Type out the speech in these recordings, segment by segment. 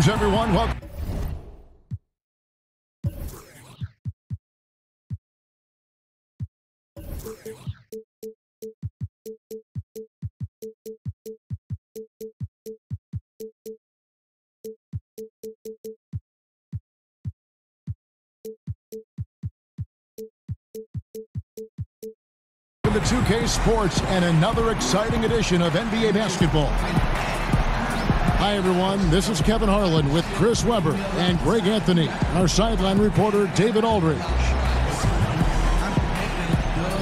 Greetings, everyone. Welcome to 2K Sports and another exciting edition of NBA basketball. Hi, everyone. This is Kevin Harlan with Chris Webber and Greg Anthony, and our sideline reporter, David Aldridge.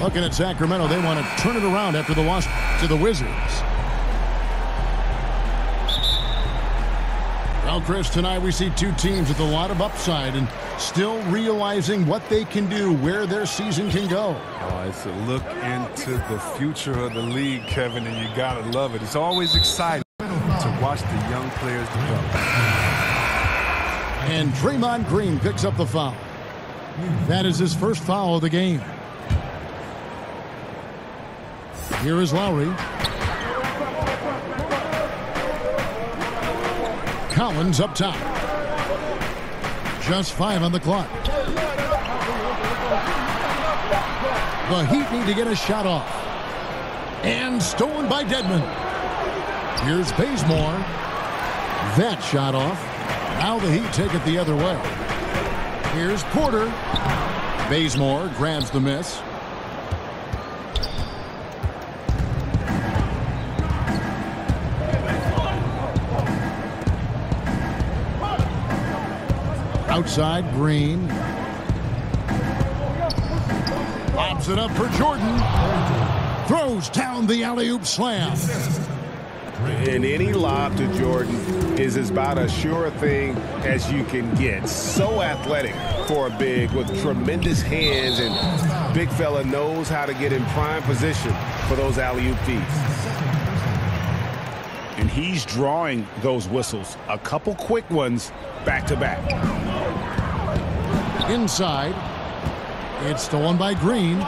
Looking at Sacramento, they want to turn it around after the loss to the Wizards. Well, Chris, tonight we see two teams with a lot of upside and still realizing what they can do, where their season can go. Oh, it's a look into the future of the league, Kevin, and you got to love it. It's always exciting to watch the young players develop. And Draymond Green picks up the foul. That is his first foul of the game. Here is Lowry. Collins up top. Just 5 on the clock. The Heat need to get a shot off. And stolen by Dedmon. Here's Bazemore. That shot off. Now the Heat take it the other way. Here's Porter. Bazemore grabs the miss. Outside, Green. Lobs it up for Jordan. Throws down the alley-oop slam. And any lob to Jordan is about as sure a thing as you can get. So athletic for a big with tremendous hands, and big fella knows how to get in prime position for those alley-oop feeds. And he's drawing those whistles, a couple quick ones back-to-back. Inside. It's stolen by Green.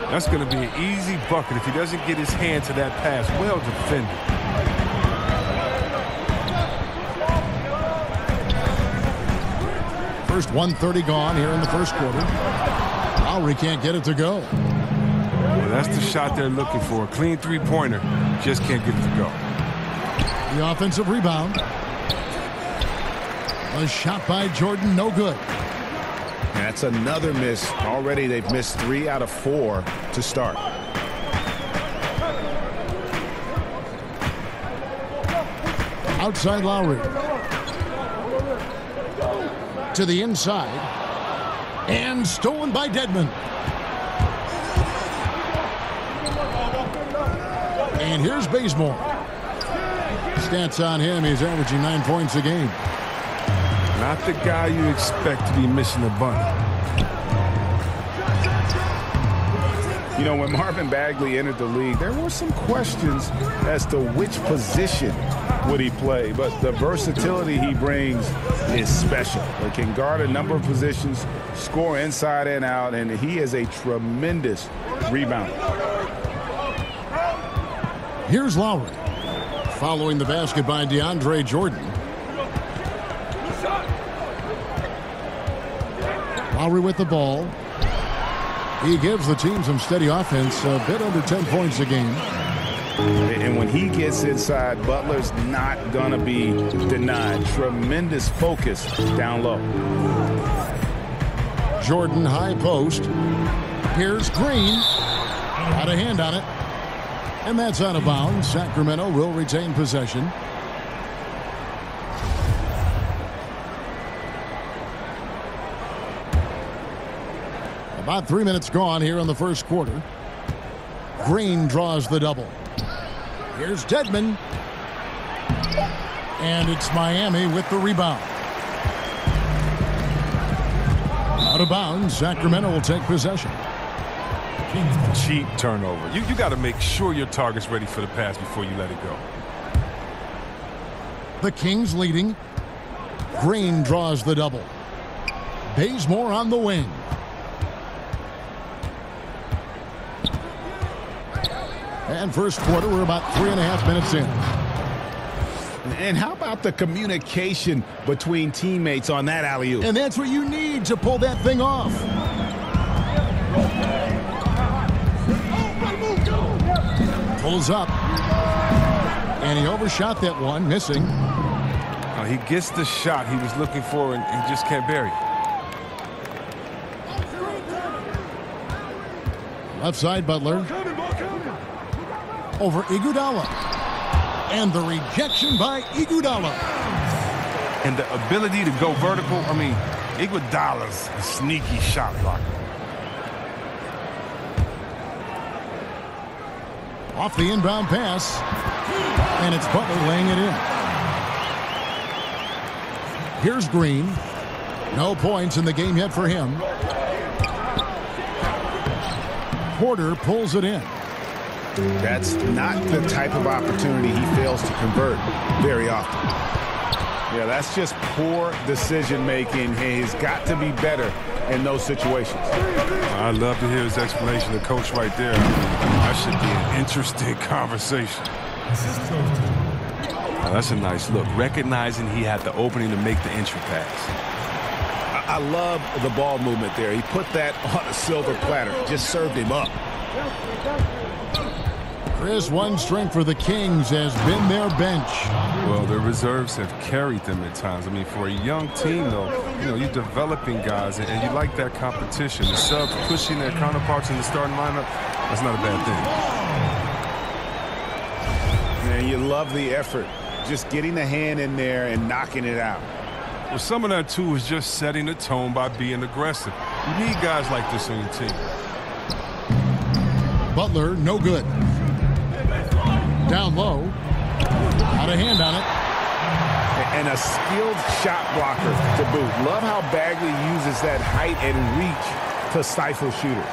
That's going to be an easy bucket if he doesn't get his hand to that pass. Well defended. First 1:30 gone here in the first quarter. Lowry can't get it to go. Well, that's the shot they're looking for. A clean three-pointer. Just can't get it to go. The offensive rebound. A shot by Jordan, no good. That's another miss. Already they've missed 3 out of 4 to start. Outside Lowry. To the inside. And stolen by Dedmon. And here's Bazemore. Stats on him, he's averaging 9 points a game. Not the guy you expect to be missing a bunny. You know, when Marvin Bagley entered the league, there were some questions as to which position would he play, but the versatility he brings is special. He can guard a number of positions, score inside and out, and he is a tremendous rebounder. Here's Lowry. Following the basket by DeAndre Jordan. Lowry with the ball. He gives the team some steady offense, a bit under 10 points a game. And when he gets inside, Butler's not going to be denied. Tremendous focus down low. Jordan high post. Here's Green. Got a hand on it. And that's out of bounds. Sacramento will retain possession. About 3 minutes gone here in the first quarter. Green draws the double. Here's Dedmon. And it's Miami with the rebound. Out of bounds. Sacramento will take possession. Cheap turnover. You got to make sure your target's ready for the pass before you let it go. The Kings leading. Green draws the double. Bazemore on the wing. And first quarter, we're about 3.5 minutes in. And how about the communication between teammates on that alley-oop? And that's what you need to pull that thing off. Pulls up. And he overshot that one, missing. He gets the shot he was looking for and just can't bury it. Left side, Butler. Over Iguodala. And the rejection by Iguodala. And the ability to go vertical. I mean, Iguodala's a sneaky shot blocker. Off the inbound pass. And it's Butler laying it in. Here's Green. No points in the game yet for him. Porter pulls it in. That's not the type of opportunity he fails to convert very often. Yeah, that's just poor decision-making. He's got to be better in those situations. I'd love to hear his explanation to coach right there. That should be an interesting conversation. Oh, that's a nice look. Recognizing he had the opening to make the entry pass. I love the ball movement there. He put that on a silver platter. Just served him up. Chris, one strength for the Kings has been their bench. Well, their reserves have carried them at times. I mean, for a young team, though, you're developing guys, and you like that competition. The subs pushing their counterparts in the starting lineup, that's not a bad thing. Man, you love the effort. Just getting the hand in there and knocking it out. Well, some of that, too, is just setting the tone by being aggressive. You need guys like this on your team. Butler, no good. Down low. Out of hand on it. And a skilled shot blocker to boot. Love how Bagley uses that height and reach to stifle shooters.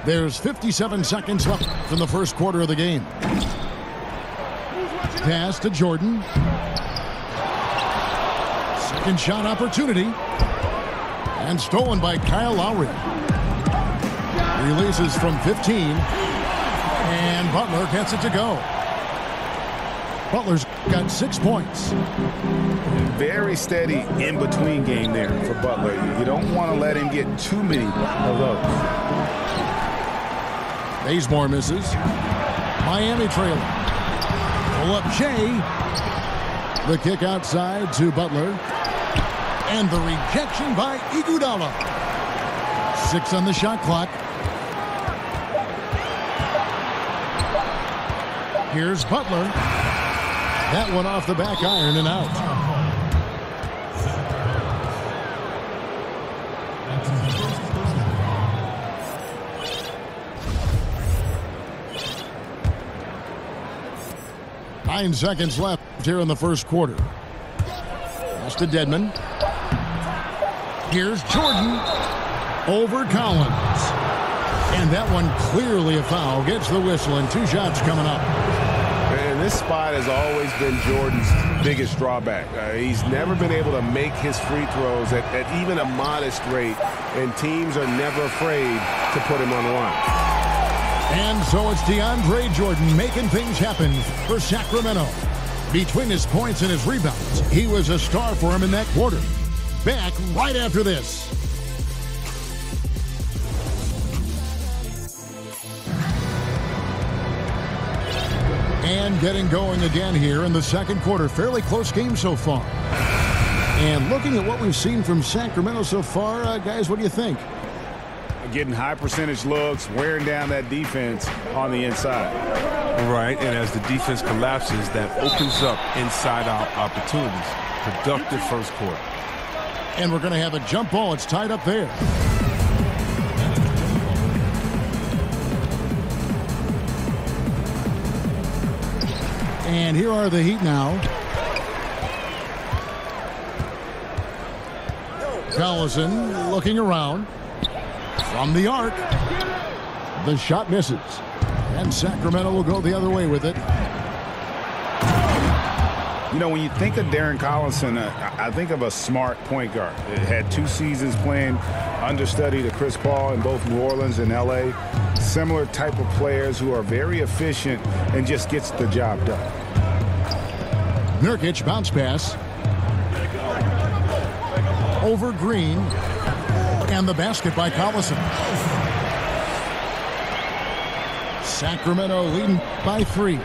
There's 57 seconds left in the first quarter of the game. Pass to Jordan. Second shot opportunity. And stolen by Kyle Lowry. Releases from 15. And Butler gets it to go. Butler's got 6 points. Very steady in-between game there for Butler. You don't want to let him get too many of those. Bazemore misses. Miami trailing. Pull up Shea. The kick outside to Butler. And the rejection by Iguodala. 6 on the shot clock. Here's Butler. That one off the back iron and out. Nine seconds left here in the first quarter. Pass to Dedmon. Here's Jordan over Collins. And that one clearly a foul. Gets the whistle and 2 shots coming up. And this spot has always been Jordan's biggest drawback. He's never been able to make his free throws at even a modest rate. And teams are never afraid to put him on the line. And so it's DeAndre Jordan making things happen for Sacramento. Between his points and his rebounds, he was a star for him in that quarter. Back right after this. And getting going again here in the second quarter. Fairly close game so far. And looking at what we've seen from Sacramento so far, guys, what do you think? Getting high percentage looks, wearing down that defense on the inside. Right, and as the defense collapses, that opens up inside-out opportunities. Productive first quarter. And we're going to have a jump ball. It's tied up there. And here are the Heat now. Collison looking around. From the arc. The shot misses. And Sacramento will go the other way with it. You know, when you think of Darren Collison, I think of a smart point guard. It had 2 seasons playing understudy to Chris Paul in both New Orleans and L.A. Similar type of players who are very efficient and just gets the job done. Nurkic bounce pass. Over Green. And the basket by Collison. Sacramento leading by 3.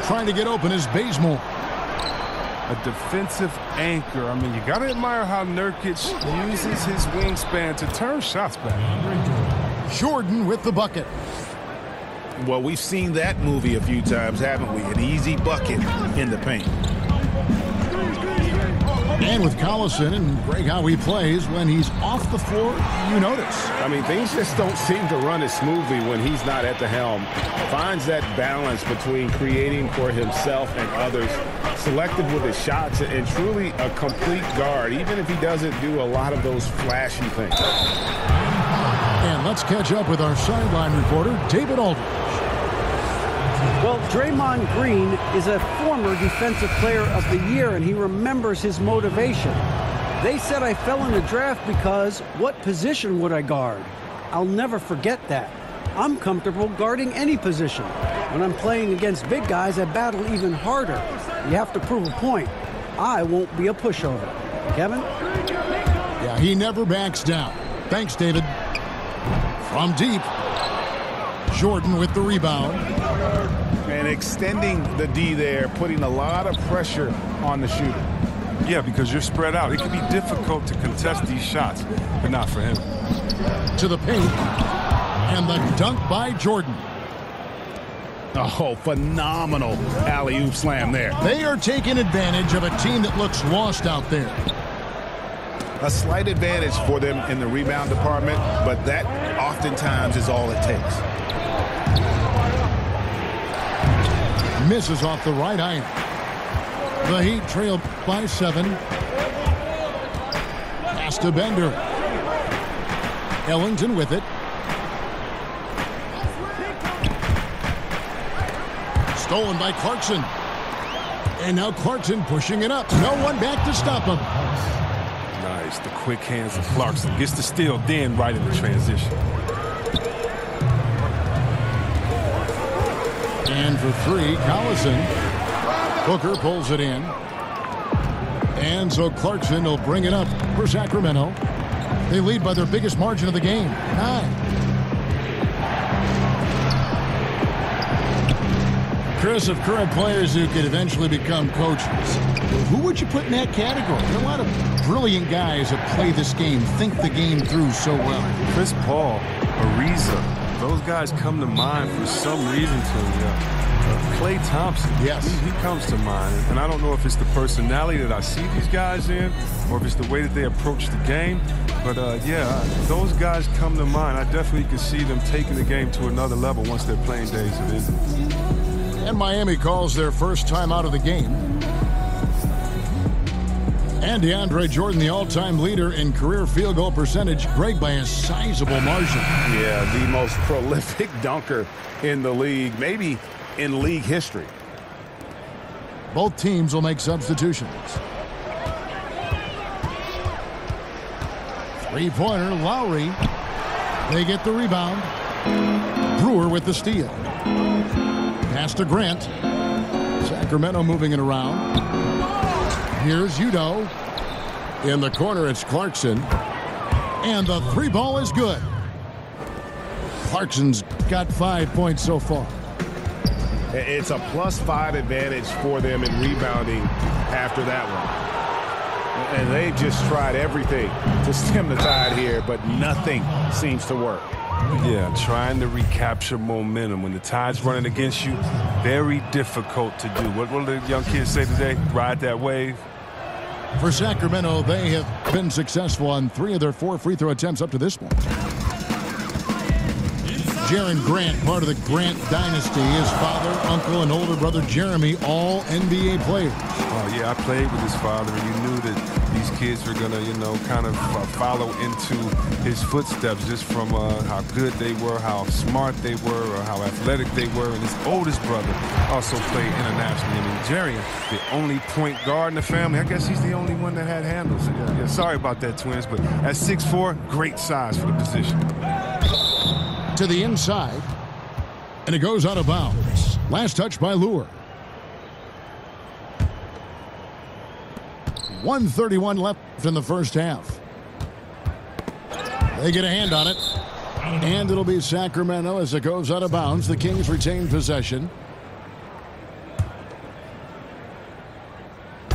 Trying to get open is Bazemore. A defensive anchor. I mean, you got to admire how Nurkic uses his wingspan to turn shots back. Jordan with the bucket. Well, we've seen that movie a few times, haven't we? An easy bucket in the paint. And with Collison and Greg, how he plays when he's off the floor, you notice. I mean, things just don't seem to run as smoothly when he's not at the helm. Finds that balance between creating for himself and others, selective with his shots, and truly a complete guard, even if he doesn't do a lot of those flashy things. And let's catch up with our sideline reporter, David Aldridge. Well, Draymond Green is a former Defensive Player of the Year, and he remembers his motivation. They said I fell in the draft because what position would I guard? I'll never forget that. I'm comfortable guarding any position. When I'm playing against big guys, I battle even harder. You have to prove a point. I won't be a pushover. Kevin? Yeah, he never backs down. Thanks, David. From deep, Jordan with the rebound. And extending the D there, putting a lot of pressure on the shooter. Yeah, because you're spread out. It can be difficult to contest these shots, but not for him. To the paint. And the dunk by Jordan. Oh, phenomenal alley-oop slam there. They are taking advantage of a team that looks lost out there. A slight advantage for them in the rebound department, but that oftentimes is all it takes. Misses off the right iron. The Heat trail by 7. Pass to Bender. Ellington with it. Stolen by Clarkson. And now Clarkson pushing it up. No one back to stop him. Nice. The quick hands of Clarkson. Gets the steal, then right in the transition. And for 3, Collison. Booker pulls it in. And so Clarkson will bring it up for Sacramento. They lead by their biggest margin of the game, 9. Chris, of current players who could eventually become coaches, who would you put in that category? There are a lot of brilliant guys that play this game, think the game through so well. Chris Paul, Ariza, those guys come to mind for some reason to me. Klay Thompson, yes, he comes to mind. And I don't know if it's the personality that I see these guys in or if it's the way that they approach the game. But, yeah, those guys come to mind. I definitely can see them taking the game to another level once their playing days are ended. And Miami calls their first time out of the game. And DeAndre Jordan, the all-time leader in career field goal percentage, Greg, by a sizable margin. Yeah, the most prolific dunker in the league, maybe in league history. Both teams will make substitutions. Three-pointer, Lowry. They get the rebound. Brewer with the steal. Pass to Grant. Sacramento moving it around. Here's Udo. In the corner, it's Clarkson. And the 3 ball is good. Clarkson's got 5 points so far. It's a +5 advantage for them in rebounding after that one. And they've just tried everything to stem the tide here, but nothing seems to work. Yeah, trying to recapture momentum. When the tide's running against you, very difficult to do. What will the young kids say today? Ride that wave. For Sacramento, they have been successful on 3 of their 4 free throw attempts up to this point. Jaren Grant, part of the Grant dynasty. His father, uncle, and older brother Jeremy, all NBA players. Oh, yeah, I played with his father, and you knew that these kids are going to, kind of follow into his footsteps just from how good they were, how smart they were, or how athletic they were. And his oldest brother also played internationally. I mean, Jerry, the only point guard in the family, I guess he's the only one that had handles. Yeah, sorry about that, twins, but at 6'4", great size for the position. To the inside, and it goes out of bounds. Last touch by Lure. 1:31 left in the first half. They get a hand on it, and it'll be Sacramento as it goes out of bounds. The Kings retain possession.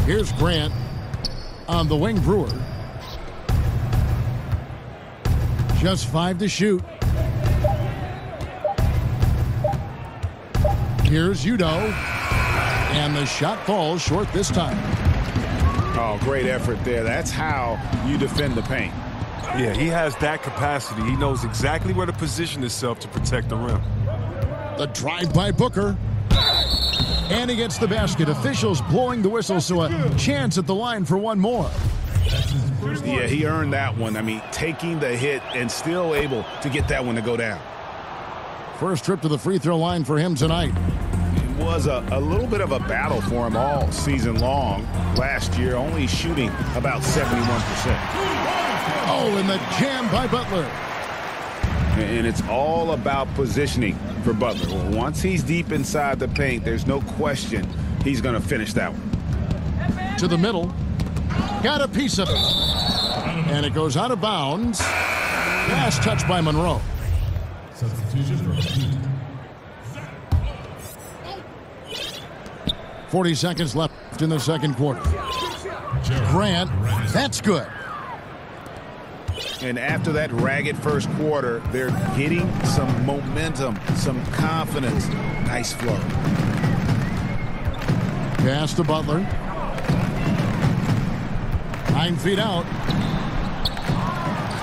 Here's Grant on the wing. Brewer. Just 5 to shoot. Here's Udo, and the shot falls short this time. Oh, great effort there. That's how you defend the paint. Yeah, he has that capacity. He knows exactly where to position himself to protect the rim. The drive by Booker. And he gets the basket. Officials blowing the whistle, so a chance at the line for one more. Yeah, he earned that one. I mean, taking the hit and still able to get that one to go down. First trip to the free throw line for him tonight. It was a little bit of a battle for him all season long. Last year, only shooting about 71%. Oh, and the jam by Butler. And it's all about positioning for Butler. Once he's deep inside the paint, there's no question he's going to finish that one. To the middle. Got a piece of it. And it goes out of bounds. Last touch by Monroe. Substitution for 40 seconds left in the second quarter. Grant, that's good. And after that ragged first quarter, they're getting some momentum, some confidence. Nice flow. Pass to Butler. 9 feet out.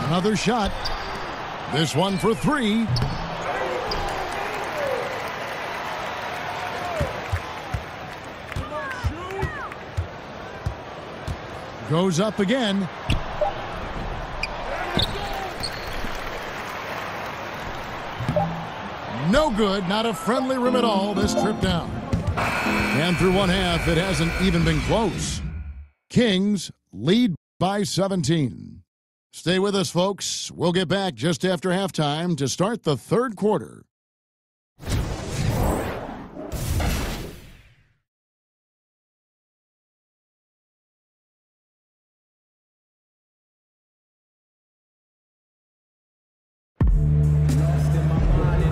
Another shot. This one for 3. Goes up again. No good. Not a friendly rim at all this trip down. And through one half, it hasn't even been close. Kings lead by 17. Stay with us, folks. We'll get back just after halftime to start the third quarter.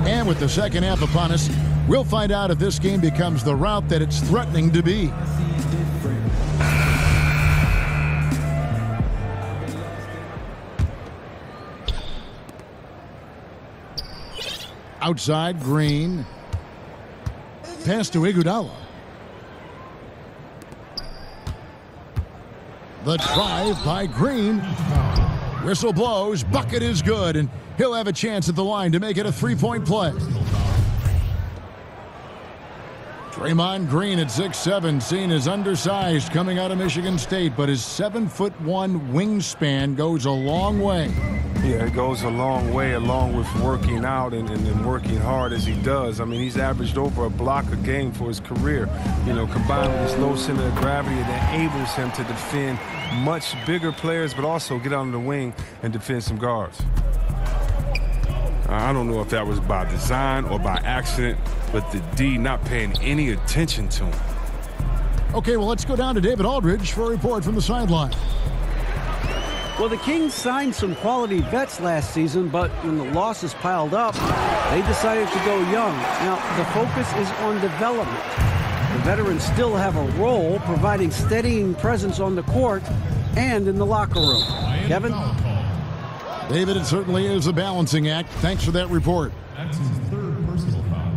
And with the second half upon us, we'll find out if this game becomes the route that it's threatening to be. Outside, Green. Pass to Iguodala. The drive by Green. Whistle blows. Bucket is good, and he'll have a chance at the line to make it a three-point play. Draymond Green at 6'7", seen as undersized coming out of Michigan State, but his 7'1" wingspan goes a long way. Yeah, it goes a long way along with working out and working hard as he does. I mean, he's averaged over a block a game for his career. You know, combined with his low center of gravity, it enables him to defend much bigger players, but also get on the wing and defend some guards. I don't know if that was by design or by accident, but the D not paying any attention to him. Okay, well, let's go down to David Aldridge for a report from the sideline. Well, the Kings signed some quality vets last season, but when the losses piled up, they decided to go young. Now, the focus is on development. The veterans still have a role, providing steadying presence on the court and in the locker room. Kevin? David, it certainly is a balancing act. Thanks for that report. That's his third personal foul.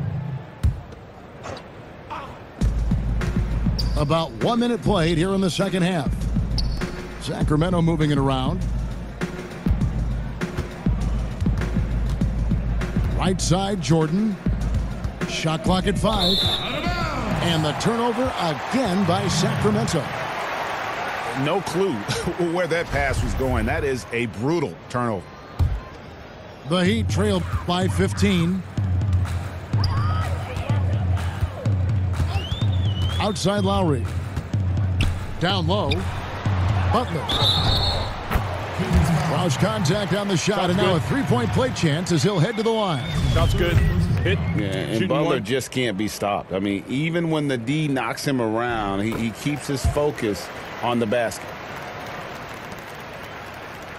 About 1 minute played here in the second half. Sacramento moving it around. Right side, Jordan. Shot clock at 5. And the turnover again by Sacramento. No clue where that pass was going. That is a brutal turnover. The Heat trail by 15. Outside Lowry. Down low. Butler. Cross contact on the shot, and now a three-point play chance as he'll head to the line. Shot's good. Hit. Yeah, and Butler just can't be stopped. I mean, even when the D knocks him around, he keeps his focus on the basket.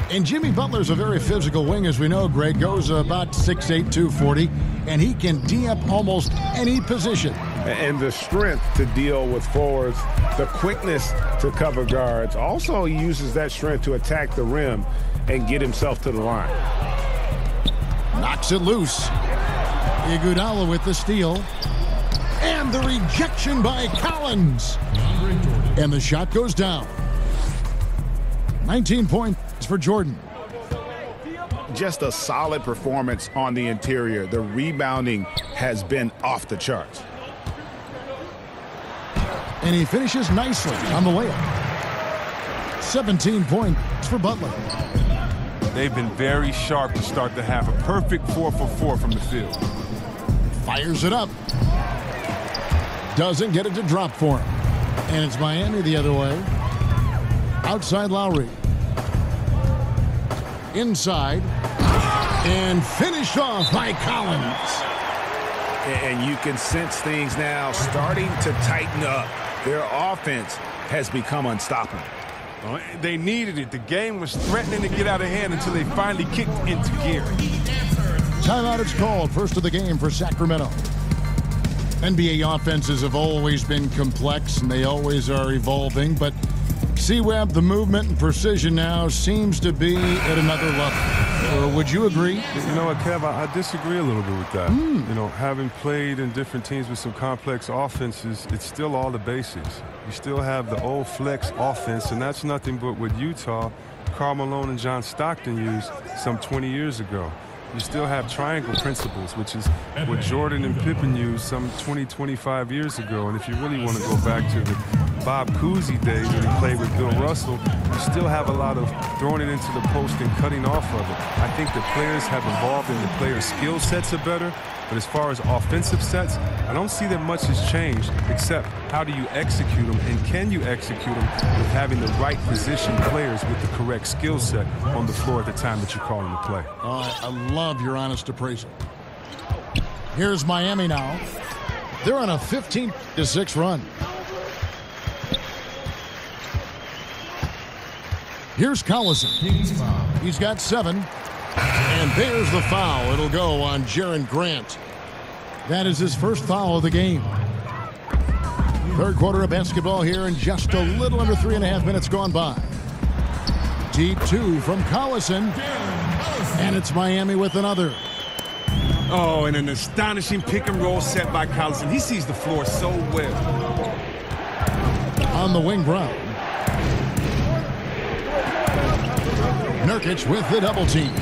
And Jimmy Butler's a very physical wing, as we know, Greg. Goes about 6'8", 240, and he can D up almost any position. And the strength to deal with forwards, the quickness to cover guards. Also, he uses that strength to attack the rim and get himself to the line. Knocks it loose. Iguodala with the steal. And the rejection by Collins. And the shot goes down. 19 points for Jordan. Just a solid performance on the interior. The rebounding has been off the charts. And he finishes nicely on the layup. 17 points for Butler. They've been very sharp to start the half. A perfect 4 for 4 from the field. Fires it up. Doesn't get it to drop for him. And it's Miami the other way. Outside Lowry. Inside. And finished off by Collins. And you can sense things now starting to tighten up. Their offense has become unstoppable. They needed it. The game was threatening to get out of hand until they finally kicked into gear. Timeout is called. First of the game for Sacramento. NBA offenses have always been complex, and they always are evolving, but C-Web, the movement and precision now seems to be at another level. Would you agree? You know what, Kev, I disagree a little bit with that. You know, having played in different teams with some complex offenses, it's still all the basics. You still have the old flex offense, and that's nothing but what Utah, Karl Malone, and John Stockton used some 20 years ago. You still have triangle principles, which is what Jordan and Pippen used some 20, 25 years ago. And if you really want to go back to the Bob Cousy days when he played with Bill Russell, you still have a lot of throwing it into the post and cutting off of it. I think the players have evolved and the players' skill sets are better. But as far as offensive sets, I don't see that much has changed, except how do you execute them, and can you execute them with having the right position players with the correct skill set on the floor at the time that you're calling the play. I love your honest appraisal. Here's Miami now. They're on a 15-6 run. Here's Collison. He's got 7. And there's the foul. It'll go on Jaren Grant. That is his first foul of the game. Third quarter of basketball here, and just a little under 3.5 minutes gone by. T2 from Collison. And it's Miami with another. Oh, and an astonishing pick and roll set by Collison. He sees the floor so well. On the wing, Brown. Nurkic with the double team.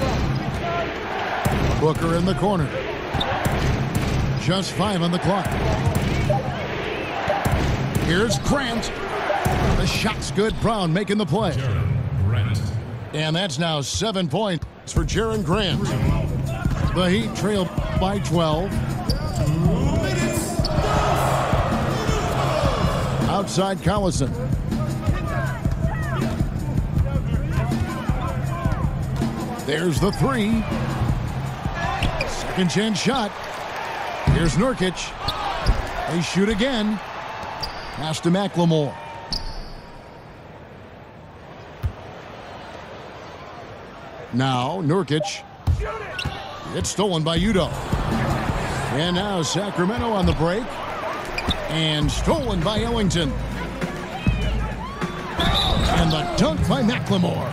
Booker in the corner. Just 5 on the clock. Here's Grant. The shot's good. Brown making the play. And that's now 7 points for Jaren Grant. The Heat trail by 12. Outside Collison. There's the 3. Second chance shot. Here's Nurkic. They shoot again. Pass to McLemore. Now Nurkic. It's stolen by Udoh. And now Sacramento on the break. And stolen by Ellington. And the dunk by McLemore.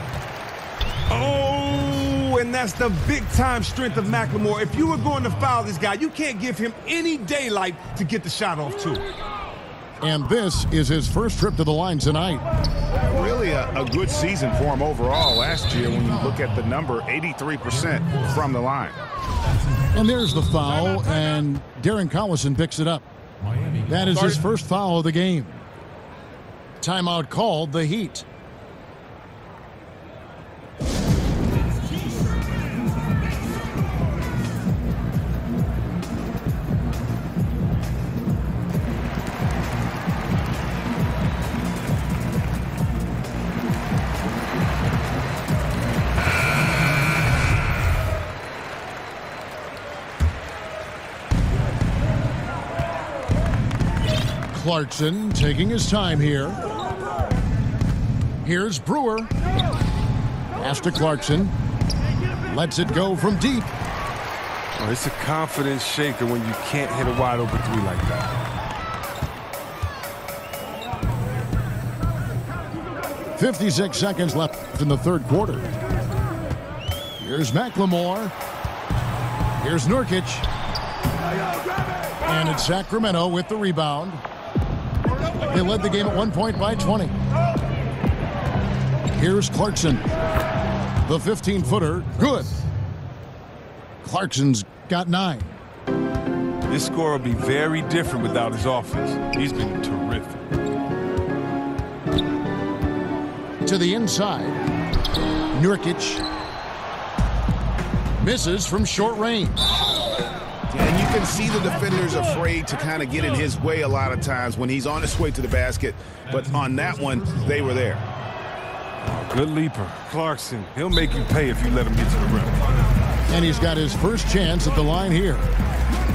Oh, and that's the big-time strength of McLemore. If you were going to foul this guy, you can't give him any daylight to get the shot off, too. And this is his first trip to the line tonight. Really a good season for him overall last year when you look at the number, 83% from the line. And there's the foul, and Darren Collison picks it up. That is his first foul of the game. Timeout called, the Heat. Clarkson taking his time here. Here's Brewer. Pass to Clarkson. Lets it go from deep. Oh, it's a confidence shaker when you can't hit a wide open three like that. .56 seconds left in the third quarter. Here's McLemore. Here's Nurkic. And it's Sacramento with the rebound. They led the game at 1 point by 20. Here's Clarkson. The 15-footer, good. Clarkson's got 9. This score will be very different without his offense. He's been terrific. To the inside. Nurkic. Misses from short range. And you can see the defenders afraid to kind of get in his way a lot of times when he's on his way to the basket. But on that one, they were there. Oh, good leaper. Clarkson, he'll make you pay if you let him get to the rim. And he's got his first chance at the line here.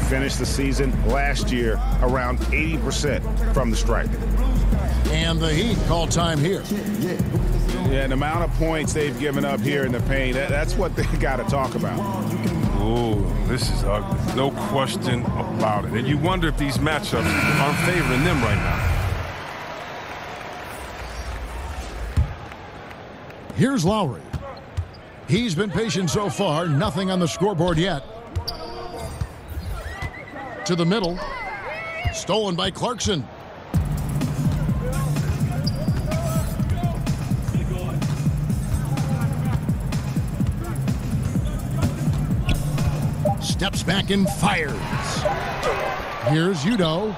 Finished the season last year around 80% from the stripe. And the Heat call time here. Yeah, the amount of points they've given up here in the paint, that's what they got to talk about. Oh, this is ugly. No question about it. And you wonder if these matchups aren't favoring them right now. Here's Lowry. He's been patient so far. Nothing on the scoreboard yet. To the middle. Stolen by Clarkson. Steps back and fires. Here's Udo.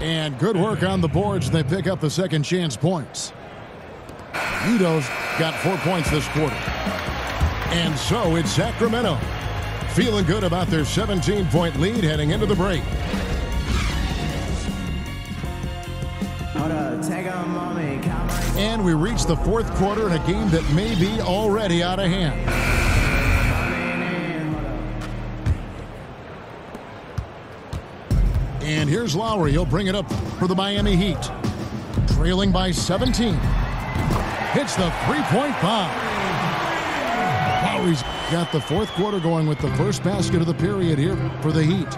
And good work on the boards. They pick up the second chance points. Udo's got 4 points this quarter. And so it's Sacramento. Feeling good about their 17-point lead heading into the break. And we reach the fourth quarter in a game that may be already out of hand. And here's Lowry. He'll bring it up for the Miami Heat. Trailing by 17. Hits the three-point bomb. Lowry's got the fourth quarter going with the first basket of the period here for the Heat.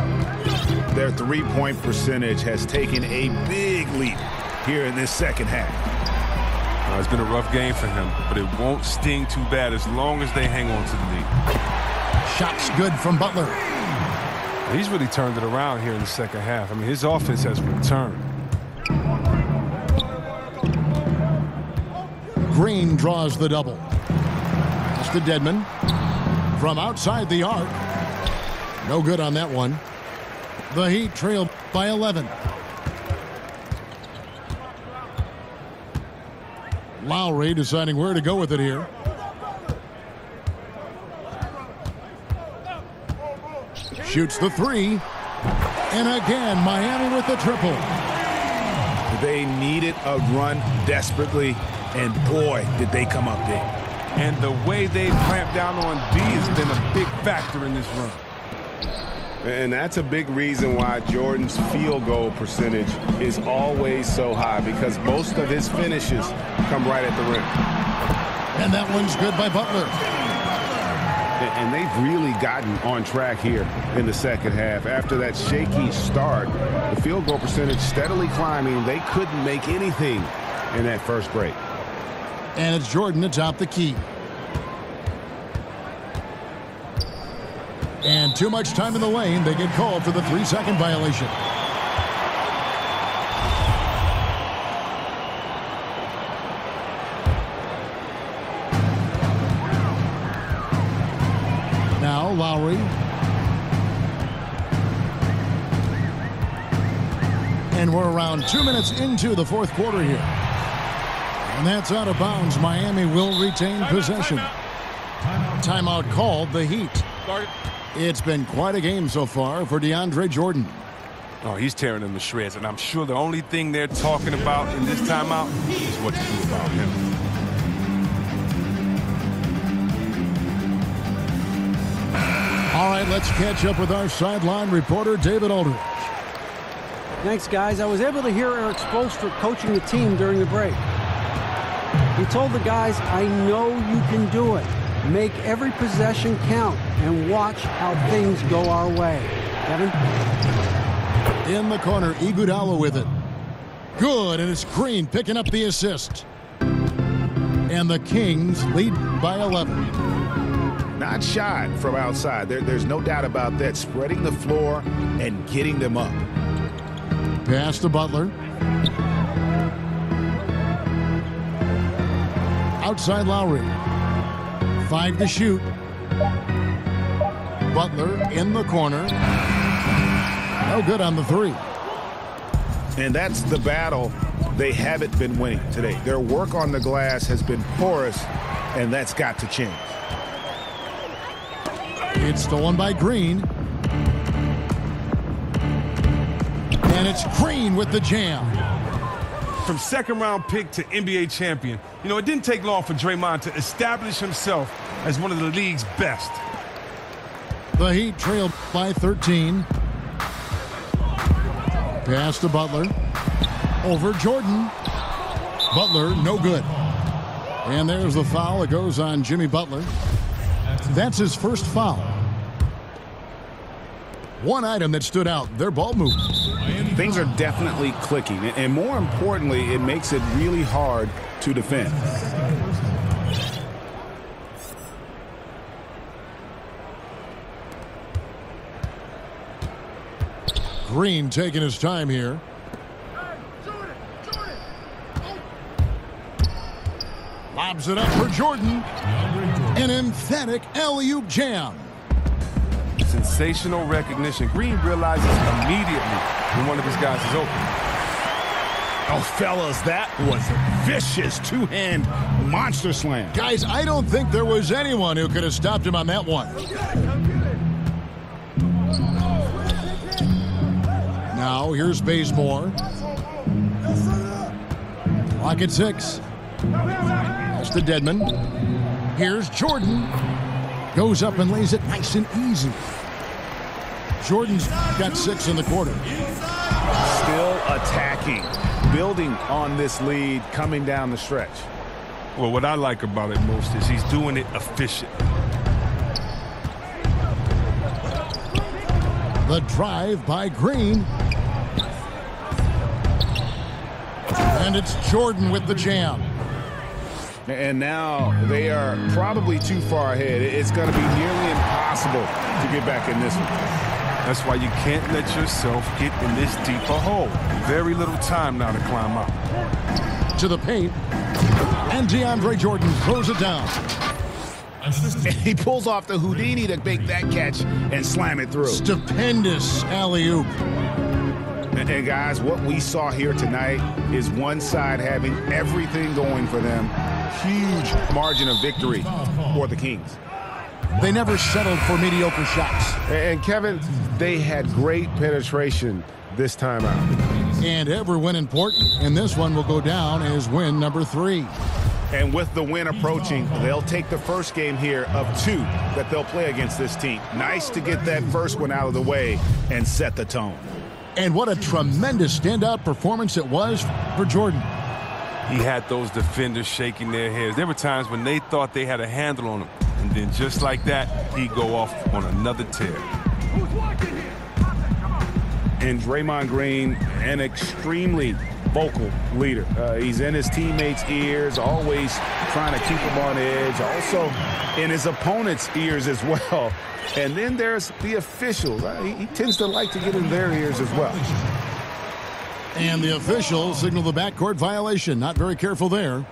Their three-point percentage has taken a big leap here in this second half. It's been a rough game for him, but it won't sting too bad as long as they hang on to the lead. Shots good from Butler. He's really turned it around here in the second half. I mean, his offense has returned. Green draws the double. Pass to Dedmon. From outside the arc. No good on that one. The Heat trailed by 11. Lowry deciding where to go with it here. Shoots the three. And again, Miami with the triple. They needed a run desperately, and boy, did they come up big. And the way they clamped down on D has been a big factor in this run. And that's a big reason why Jordan's field goal percentage is always so high, because most of his finishes come right at the rim. And that one's good by Butler. And they've really gotten on track here in the second half. After that shaky start, the field goal percentage steadily climbing. They couldn't make anything in that first break. And it's Jordan to top the key. And too much time in the lane. They get called for the 3-second violation. Now Lowry. And we're around 2 minutes into the fourth quarter here. And that's out of bounds. Miami will retain possession. Timeout called, the Heat. It's been quite a game so far for DeAndre Jordan. Oh, he's tearing them to shreds, and I'm sure the only thing they're talking about in this timeout is what to do about him. All right, let's catch up with our sideline reporter, David Aldridge. Thanks, guys. I was able to hear Eric Spoelstra coaching the team during the break. He told the guys, I know you can do it. Make every possession count and watch how things go our way. Kevin? In the corner, Iguodala with it. Good, and it's Green picking up the assist. And the Kings lead by 11. Not shot from outside. There's no doubt about that. Spreading the floor and getting them up. Pass to Butler. Outside Lowry. 5 to shoot. Butler in the corner. No good on the 3. And that's the battle they haven't been winning today. Their work on the glass has been porous, and that's got to change. It's stolen by Green. And it's Green with the jam. From second-round pick to NBA champion, you know, it didn't take long for Draymond to establish himself as one of the league's best. The Heat trailed by 13. Pass to Butler. Over Jordan. Butler, no good. And there's the foul. It goes on Jimmy Butler. That's his first foul. One item that stood out, their ball movement. Things are definitely clicking, and more importantly, it makes it really hard to defend. Green taking his time here. Lobs it up for Jordan. An emphatic alley-oop jam. Sensational recognition. Green realizes immediately when one of his guys is open. Oh, fellas, that was a vicious two-hand monster slam. Guys, I don't think there was anyone who could have stopped him on that one. Now, here's Bazemore. Clock at 6. That's to Dedmon. Here's Jordan. Goes up and lays it nice and easy. Jordan's got 6 in the quarter. Still attacking, building on this lead coming down the stretch. Well, what I like about it most is he's doing it efficient. The drive by Green. And it's Jordan with the jam. And now they are probably too far ahead. It's going to be nearly impossible to get back in this one. That's why you can't let yourself get in this deeper hole. Very little time now to climb out. To the paint. And DeAndre Jordan throws it down. He pulls off the Houdini to make that catch and slam it through. Stupendous alley-oop. And guys, what we saw here tonight is one side having everything going for them. Huge margin of victory for the Kings. They never settled for mediocre shots. And Kevin, they had great penetration this time out. And every win important. And this one will go down as win number 3. And with the win approaching, they'll take the first game here of 2 that they'll play against this team. Nice to get that first one out of the way and set the tone. And what a tremendous standout performance it was for Jordan. He had those defenders shaking their heads. There were times when they thought they had a handle on him. And then just like that, he'd go off on another tear. And Draymond Green, an extremely vocal leader. He's in his teammates' ears, always trying to keep them on edge. Also in his opponent's ears as well. And then there's the officials. He tends to like to get in their ears as well. And the official signaled the backcourt violation. Not very careful there.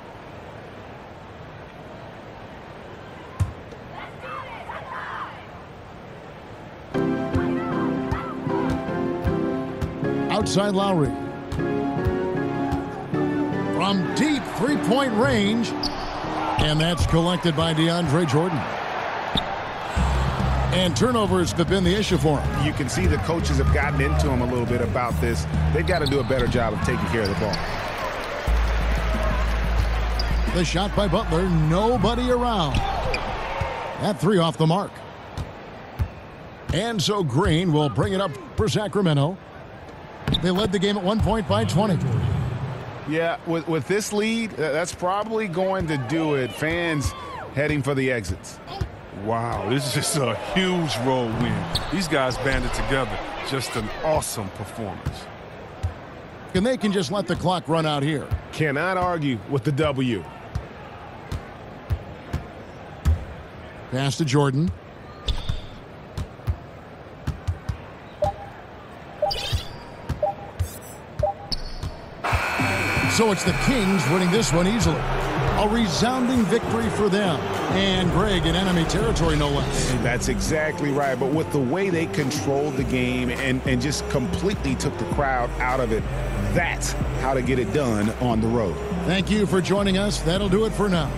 Outside Lowry. From deep three-point range. And that's collected by DeAndre Jordan. And turnovers have been the issue for him. You can see the coaches have gotten into him a little bit about this. They've got to do a better job of taking care of the ball. The shot by Butler, nobody around. That 3 off the mark. And so Green will bring it up for Sacramento. They led the game at one point by 20. Yeah, with this lead, that's probably going to do it. Fans heading for the exits. Wow, this is just a huge road win. These guys banded together. Just an awesome performance. And they can just let the clock run out here. Cannot argue with the W. Pass to Jordan. So it's the Kings winning this one easily. A resounding victory for them. And Greg in enemy territory, no less. That's exactly right. But with the way they controlled the game and just completely took the crowd out of it, that's how to get it done on the road. Thank you for joining us. That'll do it for now.